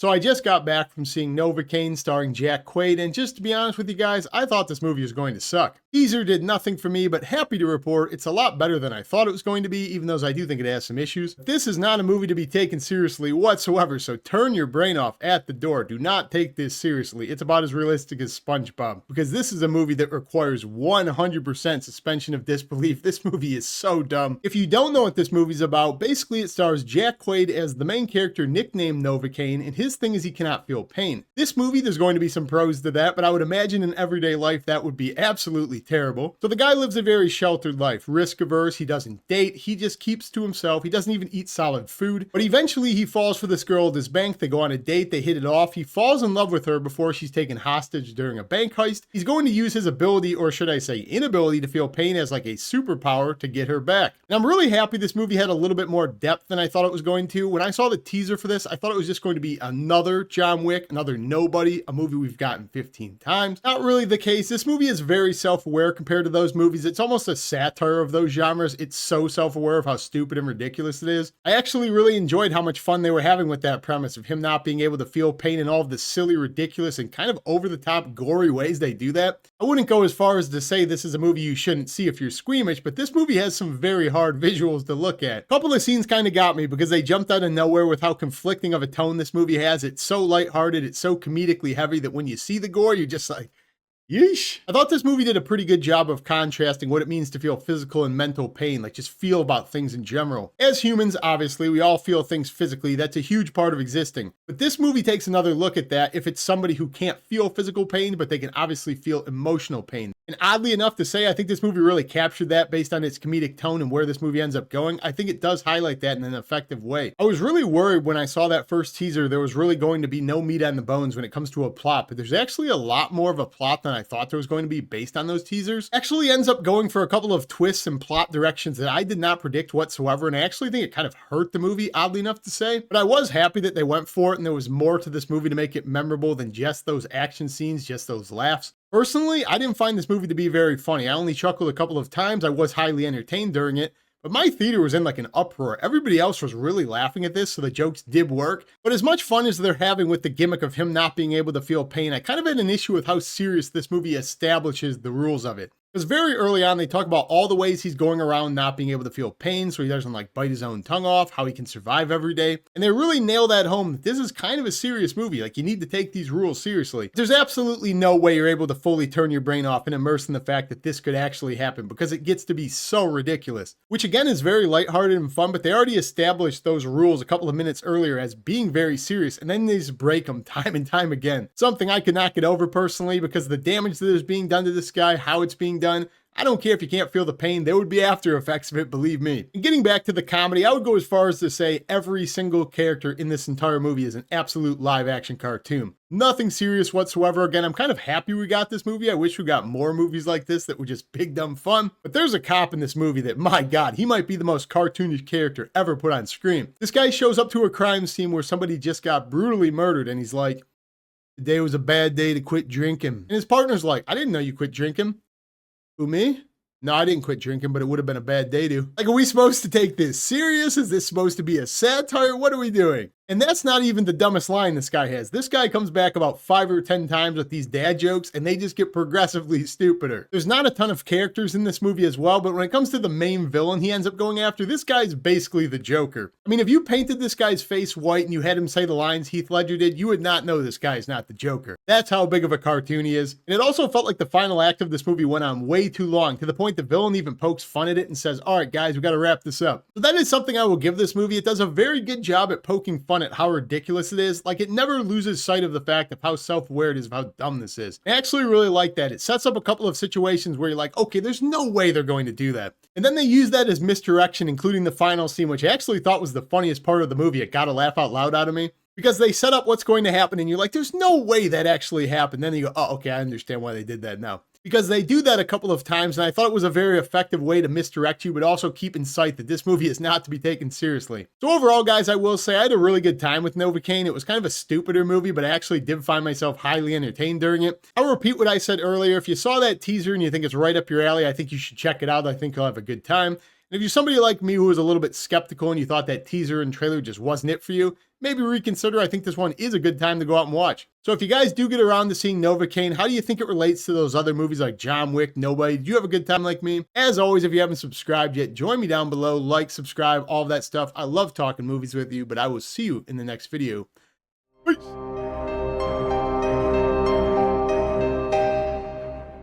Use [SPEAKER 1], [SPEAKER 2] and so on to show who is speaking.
[SPEAKER 1] So I just got back from seeing Novocaine starring Jack Quaid, and just to be honest with you guys, I thought this movie was going to suck. Teaser did nothing for me, but happy to report it's a lot better than I thought it was going to be, even though I do think it has some issues. This is not a movie to be taken seriously whatsoever, so turn your brain off at the door. Do not take this seriously. It's about as realistic as SpongeBob, because this is a movie that requires 100% suspension of disbelief. This movie is so dumb. If you don't know what this movie's about, basically it stars Jack Quaid as the main character nicknamed Novocaine, and his thing is he cannot feel pain. This movie, there's going to be some pros to that, but I would imagine in everyday life that would be absolutely terrible. So the guy lives a very sheltered life, risk averse, he doesn't date, he just keeps to himself, he doesn't even eat solid food. But eventually he falls for this girl at his bank, they go on a date, they hit it off, he falls in love with her before she's taken hostage during a bank heist. He's going to use his ability, or should I say inability, to feel pain as like a superpower to get her back. And I'm really happy this movie had a little bit more depth than I thought it was going to. When I saw the teaser for this, I thought it was just going to be another John Wick, another Nobody, a movie we've gotten 15 times. Not really the case. This movie is very self-aware compared to those movies. It's almost a satire of those genres. It's so self-aware of how stupid and ridiculous it is. I actually really enjoyed how much fun they were having with that premise of him not being able to feel pain and all of the silly, ridiculous, and kind of over-the-top gory ways they do that. I wouldn't go as far as to say this is a movie you shouldn't see if you're squeamish, but this movie has some very hard visuals to look at. A couple of scenes kind of got me because they jumped out of nowhere with how conflicting of a tone this movie has. It's so lighthearted, it's so comedically heavy that when you see the gore, you're just like, yeesh. I thought this movie did a pretty good job of contrasting what it means to feel physical and mental pain, like just feel about things in general. As humans, obviously, we all feel things physically. That's a huge part of existing. But this movie takes another look at that if it's somebody who can't feel physical pain, but they can obviously feel emotional pain. And oddly enough to say, I think this movie really captured that based on its comedic tone and where this movie ends up going. I think it does highlight that in an effective way. I was really worried when I saw that first teaser there was really going to be no meat on the bones when it comes to a plot, but there's actually a lot more of a plot than I thought there was going to be based on those teasers. Actually ends up going for a couple of twists and plot directions that I did not predict whatsoever, and I actually think it kind of hurt the movie, oddly enough to say. But I was happy that they went for it and there was more to this movie to make it memorable than just those action scenes, just those laughs. Personally, I didn't find this movie to be very funny. I only chuckled a couple of times. I was highly entertained during it, but my theater was in like an uproar. Everybody else was really laughing at this, so the jokes did work. But as much fun as they're having with the gimmick of him not being able to feel pain, I kind of had an issue with how serious this movie establishes the rules of it. Because very early on, they talk about all the ways he's going around not being able to feel pain, so he doesn't like bite his own tongue off, how he can survive every day. And they really nail that home that this is kind of a serious movie. Like, you need to take these rules seriously. There's absolutely no way you're able to fully turn your brain off and immerse in the fact that this could actually happen, because it gets to be so ridiculous. Which again is very lighthearted and fun, but they already established those rules a couple of minutes earlier as being very serious, and then they just break them time and time again. Something I could not get over personally, because the damage that is being done to this guy, how it's being done, I don't care if you can't feel the pain, there would be after effects of it, believe me. And getting back to the comedy, I would go as far as to say every single character in this entire movie is an absolute live action cartoon. Nothing serious whatsoever. Again, I'm kind of happy we got this movie. I wish we got more movies like this that were just big dumb fun. But there's a cop in this movie that, my God, he might be the most cartoonish character ever put on screen. This guy shows up to a crime scene where somebody just got brutally murdered, and he's like, "Today was a bad day to quit drinking." And his partner's like, "I didn't know you quit drinking." Who, me? No, I didn't quit drinking, but it would have been a bad day to. Like, are we supposed to take this serious? Is this supposed to be a satire? What are we doing? And that's not even the dumbest line this guy has. This guy comes back about 5 or 10 times with these dad jokes, and they just get progressively stupider. There's not a ton of characters in this movie as well, but when it comes to the main villain he ends up going after, this guy's basically the Joker. I mean, if you painted this guy's face white and you had him say the lines Heath Ledger did, you would not know this guy's not the Joker. That's how big of a cartoon he is. And it also felt like the final act of this movie went on way too long, to the point the villain even pokes fun at it and says, "All right, guys, we got to wrap this up." So that is something I will give this movie. It does a very good job at poking fun at how ridiculous it is. Like, it never loses sight of the fact of how self-aware it is of how dumb this is. I actually really like that. It sets up a couple of situations where you're like, okay, there's no way they're going to do that. And then they use that as misdirection, including the final scene, which I actually thought was the funniest part of the movie. It got a laugh out loud out of me. Because they set up what's going to happen and you're like, there's no way that actually happened. Then you go, oh, okay, I understand why they did that now. Because they do that a couple of times, and I thought it was a very effective way to misdirect you, but also keep in sight that this movie is not to be taken seriously. So overall, guys, I will say I had a really good time with Novocaine. It was kind of a stupider movie, but I actually did find myself highly entertained during it. I'll repeat what I said earlier. If you saw that teaser and you think it's right up your alley, I think you should check it out. I think you'll have a good time. And if you're somebody like me who was a little bit skeptical and you thought that teaser and trailer just wasn't it for you, maybe reconsider. I think this one is a good time to go out and watch. So if you guys do get around to seeing Novocaine, how do you think it relates to those other movies like John Wick, Nobody? Do you have a good time like me? As always, if you haven't subscribed yet, join me down below, like, subscribe, all of that stuff. I love talking movies with you, but I will see you in the next video. Peace.